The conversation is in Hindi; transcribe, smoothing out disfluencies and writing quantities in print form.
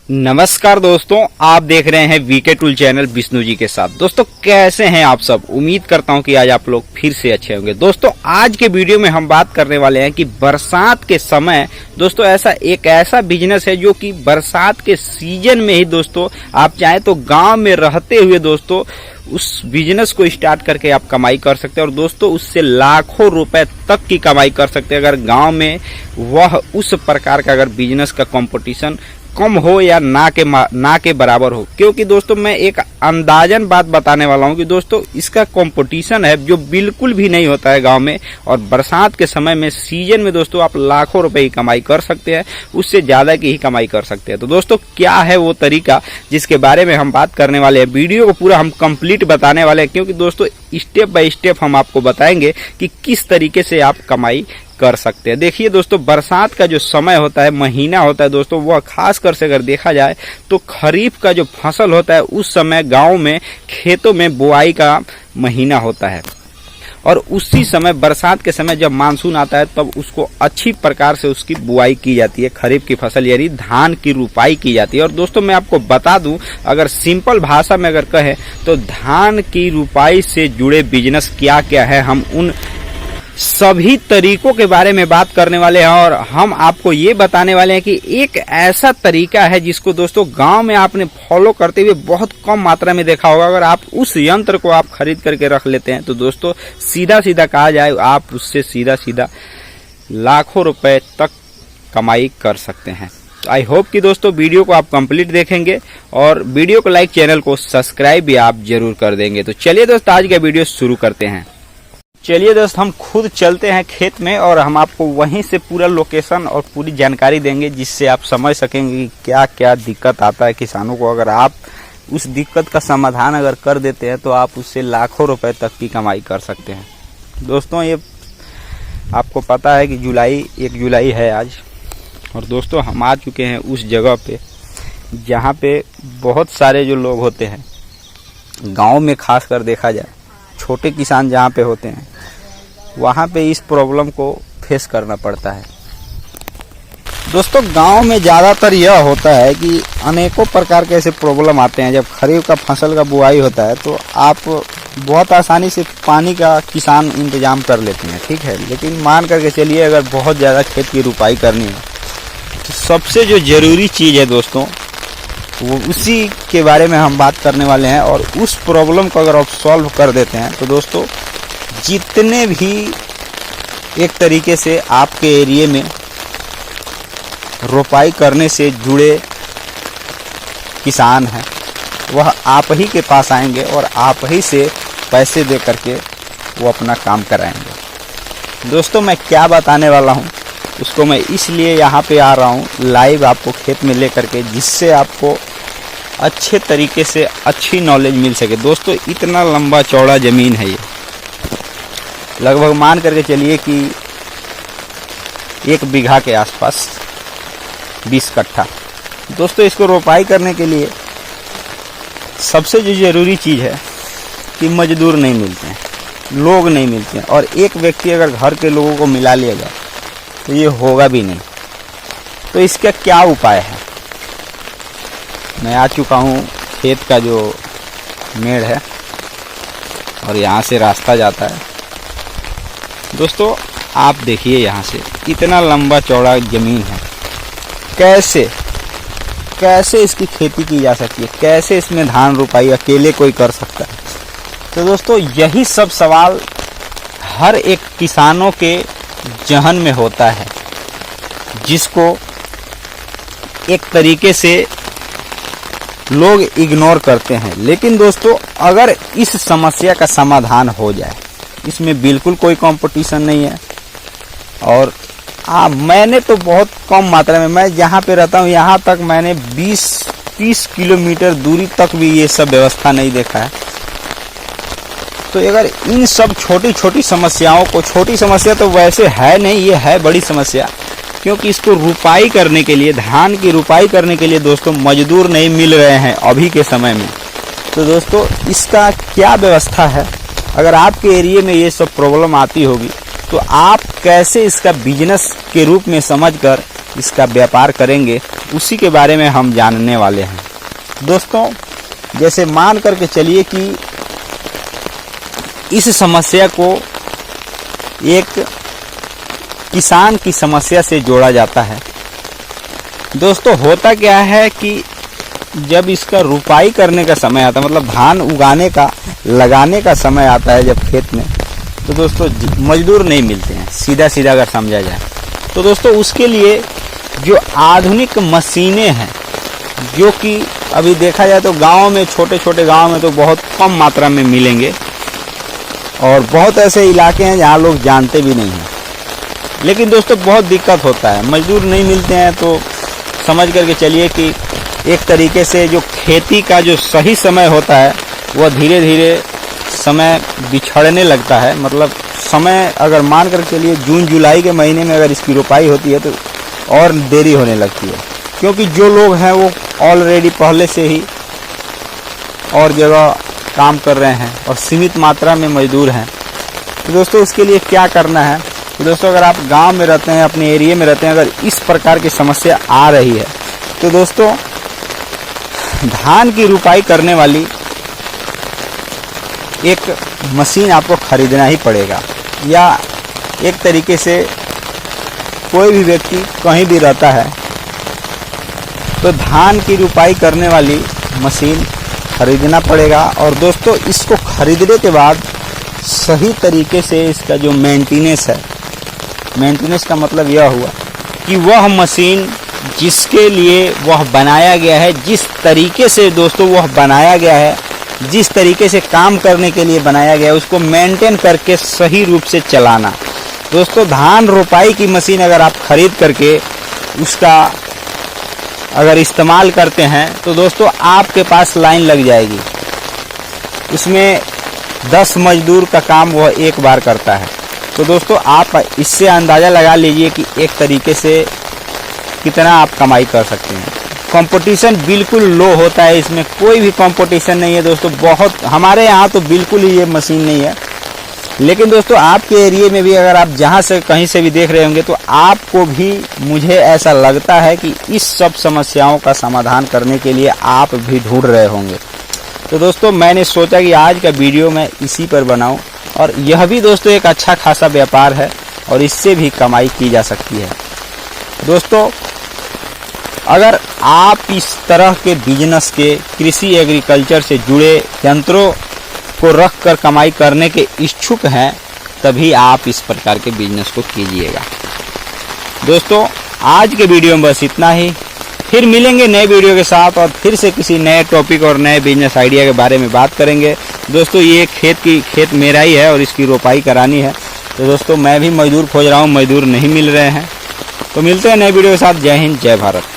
नमस्कार दोस्तों, आप देख रहे हैं VK tool channel Vishnu ji के साथ। दोस्तों कैसे हैं आप सब? उम्मीद करता हूं कि आज आप लोग फिर से अच्छे होंगे। दोस्तों आज के वीडियो में हम बात करने वाले हैं कि बरसात के समय दोस्तों ऐसा बिजनेस है जो कि बरसात के सीजन में ही दोस्तों आप चाहें तो गांव में रहते हुए दोस्तों उस बिजनेस को स्टार्ट करके आप कमाई कर सकते हैं और दोस्तों उससे लाखों रुपए तक की कमाई कर सकते हैं अगर गांव में वह उस प्रकार का अगर बिजनेस का कंपटीशन कम हो या ना के बराबर हो। क्योंकि दोस्तों मैं एक अंदाजन बात बताने वाला हूं कि दोस्तों इसका कंपटीशन है जो बिल्कुल भी नहीं होता है गांव में, और बरसात के समय में सीजन में दोस्तों आप लाखों रुपए की कमाई कर सकते हैं, उससे ज्यादा की ही कमाई कर सकते हैं। तो दोस्तों क्या है वो तरीका जिसके बारे में हम बात करने वाले हैं। वीडियो को पूरा हम कंप्लीट बताने वाले हैं क्योंकि दोस्तों स्टेप बाय स्टेप हम आपको बताएंगे कि किस तरीके से आप कमाई कर सकते हैं। देखिए दोस्तों बरसात का जो समय होता है, महीना होता है दोस्तों, वह खास कर से अगर देखा जाए तो खरीफ का जो फसल होता है उस समय गांव में खेतों में बुआई का महीना होता है, और उसी समय बरसात के समय जब मानसून आता है तब उसको अच्छी प्रकार से उसकी बुआई की जाती है। खरीफ की फसल यानी धान की रुपाई की जाती है। और दोस्तों मैं आपको बता दूं, अगर सिंपल भाषा में अगर कहें तो धान की रुपाई से जुड़े बिजनेस क्या क्या है, हम उन सभी तरीकों के बारे में बात करने वाले हैं। और हम आपको ये बताने वाले हैं कि एक ऐसा तरीका है जिसको दोस्तों गांव में आपने फॉलो करते हुए बहुत कम मात्रा में देखा होगा। अगर आप उस यंत्र को आप खरीद करके रख लेते हैं तो दोस्तों सीधा सीधा कहा जाए आप उससे सीधा सीधा लाखों रुपए तक कमाई कर सकते हैं। आई होप कि दोस्तों वीडियो को आप कंप्लीट देखेंगे और वीडियो को लाइक, चैनल को सब्सक्राइब भी आप जरूर कर देंगे। तो चलिए दोस्तों आज का वीडियो शुरू करते हैं। चलिए दोस्त हम खुद चलते हैं खेत में और हम आपको वहीं से पूरा लोकेशन और पूरी जानकारी देंगे जिससे आप समझ सकेंगे कि क्या क्या दिक्कत आता है किसानों को। अगर आप उस दिक्कत का समाधान अगर कर देते हैं तो आप उससे लाखों रुपए तक की कमाई कर सकते हैं। दोस्तों ये आपको पता है कि 1 जुलाई है आज, और दोस्तों हम आ चुके हैं उस जगह पे जहाँ पे बहुत सारे जो लोग होते हैं गाँव में, खास कर देखा जाए छोटे किसान जहाँ पे होते हैं वहाँ पे इस प्रॉब्लम को फेस करना पड़ता है। दोस्तों गांव में ज़्यादातर यह होता है कि अनेकों प्रकार के ऐसे प्रॉब्लम आते हैं। जब खरीफ का फसल का बुआई होता है तो आप बहुत आसानी से पानी का किसान इंतजाम कर लेते हैं, ठीक है, लेकिन मान करके चलिए अगर बहुत ज़्यादा खेत की रुपाई करनी है तो सबसे जो ज़रूरी चीज़ है दोस्तों वो उसी के बारे में हम बात करने वाले हैं। और उस प्रॉब्लम को अगर आप सॉल्व कर देते हैं तो दोस्तों जितने भी एक तरीके से आपके एरिया में रोपाई करने से जुड़े किसान हैं वह आप ही के पास आएंगे और आप ही से पैसे दे करके वो अपना काम कराएंगे। दोस्तों मैं क्या बताने वाला हूँ उसको मैं इसलिए यहाँ पे आ रहा हूँ लाइव आपको खेत में ले करके, जिससे आपको अच्छे तरीके से अच्छी नॉलेज मिल सके। दोस्तों इतना लंबा चौड़ा ज़मीन है, ये लगभग मान करके चलिए कि 1 बीघा के आसपास 20 कट्ठा। दोस्तों इसको रोपाई करने के लिए सबसे जो ज़रूरी चीज़ है कि मजदूर नहीं मिलते हैं, लोग नहीं मिलते हैं, और एक व्यक्ति अगर घर के लोगों को मिला लिया जाए तो ये होगा भी नहीं। तो इसका क्या उपाय है? मैं आ चुका हूँ खेत का जो मेड़ है और यहाँ से रास्ता जाता है। दोस्तों आप देखिए यहाँ से इतना लंबा चौड़ा ज़मीन है, कैसे इसकी खेती की जा सकती है, कैसे इसमें धान रुपाई अकेले कोई कर सकता है? तो दोस्तों यही सब सवाल हर एक किसानों के जहन में होता है, जिसको एक तरीके से लोग इग्नोर करते हैं। लेकिन दोस्तों अगर इस समस्या का समाधान हो जाए, इसमें बिल्कुल कोई कंपटीशन नहीं है। और मैंने तो बहुत कम मात्रा में, मैं जहाँ पे रहता हूँ यहाँ तक मैंने 20-30 किलोमीटर दूरी तक भी ये सब व्यवस्था नहीं देखा है। तो अगर इन सब छोटी छोटी समस्याओं को, छोटी समस्या तो वैसे है नहीं, ये है बड़ी समस्या, क्योंकि इसको रुपाई करने के लिए, धान की रुपाई करने के लिए दोस्तों मजदूर नहीं मिल रहे हैं अभी के समय में। तो दोस्तों इसका क्या व्यवस्था है? अगर आपके एरिया में ये सब प्रॉब्लम आती होगी तो आप कैसे इसका बिजनेस के रूप में समझकर इसका व्यापार करेंगे, उसी के बारे में हम जानने वाले हैं। दोस्तों, जैसे मान करके चलिए कि इस समस्या को एक किसान की समस्या से जोड़ा जाता है। दोस्तों, होता क्या है कि जब इसका रुपाई करने का समय आता है, मतलब धान उगाने का, लगाने का समय आता है जब खेत में, तो दोस्तों मजदूर नहीं मिलते हैं, सीधा सीधा अगर समझा जाए तो। दोस्तों, उसके लिए जो आधुनिक मशीनें हैं, जो कि अभी देखा जाए तो गांव में, छोटे छोटे गांव में तो बहुत कम मात्रा में मिलेंगे, और बहुत ऐसे इलाके हैं जहां लोग जानते भी नहीं हैं। लेकिन दोस्तों बहुत दिक्कत होता है, मजदूर नहीं मिलते हैं, तो समझ करके चलिए कि एक तरीके से जो खेती का जो सही समय होता है वह धीरे धीरे समय बिछड़ने लगता है। मतलब समय अगर मान कर चलिए जून जुलाई के महीने में अगर इसकी रोपाई होती है तो और देरी होने लगती है, क्योंकि जो लोग हैं वो ऑलरेडी पहले से ही और जगह काम कर रहे हैं और सीमित मात्रा में मजदूर हैं। तो दोस्तों उसके लिए क्या करना है? तो दोस्तों अगर आप गांव में रहते हैं, अपने एरिया में रहते हैं, अगर इस प्रकार की समस्या आ रही है तो दोस्तों धान की रुपाई करने वाली एक मशीन आपको खरीदना ही पड़ेगा, या एक तरीके से कोई भी व्यक्ति कहीं भी रहता है तो धान की रुपाई करने वाली मशीन खरीदना पड़ेगा। और दोस्तों इसको खरीदने के बाद सही तरीके से इसका जो मेंटेनेंस है, मेंटेनेंस का मतलब यह हुआ कि वह मशीन जिसके लिए वह बनाया गया है, जिस तरीके से दोस्तों वह बनाया गया है, जिस तरीके से काम करने के लिए बनाया गया है, उसको मेंटेन करके सही रूप से चलाना। दोस्तों धान रोपाई की मशीन अगर आप खरीद करके उसका अगर इस्तेमाल करते हैं तो दोस्तों आपके पास लाइन लग जाएगी, उसमें 10 मजदूर का काम वह एक बार करता है। तो दोस्तों आप इससे अंदाज़ा लगा लीजिए कि एक तरीके से कितना आप कमाई कर सकते हैं। कंपटीशन बिल्कुल लो होता है, इसमें कोई भी कंपटीशन नहीं है दोस्तों। बहुत हमारे यहाँ तो बिल्कुल ही ये मशीन नहीं है, लेकिन दोस्तों आपके एरिया में भी अगर आप जहाँ से कहीं से भी देख रहे होंगे तो आपको भी, मुझे ऐसा लगता है कि इस सब समस्याओं का समाधान करने के लिए आप भी ढूंढ रहे होंगे। तो दोस्तों मैंने सोचा कि आज का वीडियो मैं इसी पर बनाऊं, और यह भी दोस्तों एक अच्छा खासा व्यापार है और इससे भी कमाई की जा सकती है। दोस्तों अगर आप इस तरह के बिजनेस के, कृषि एग्रीकल्चर से जुड़े यंत्रों को रख कर कमाई करने के इच्छुक हैं, तभी आप इस प्रकार के बिजनेस को कीजिएगा। दोस्तों आज के वीडियो में बस इतना ही, फिर मिलेंगे नए वीडियो के साथ और फिर से किसी नए टॉपिक और नए बिजनेस आइडिया के बारे में बात करेंगे। दोस्तों ये खेत मेरा ही है और इसकी रोपाई करानी है, तो दोस्तों मैं भी मजदूर खोज रहा हूँ, मजदूर नहीं मिल रहे हैं। तो मिलते हैं नए वीडियो के साथ। जय हिंद, जय भारत।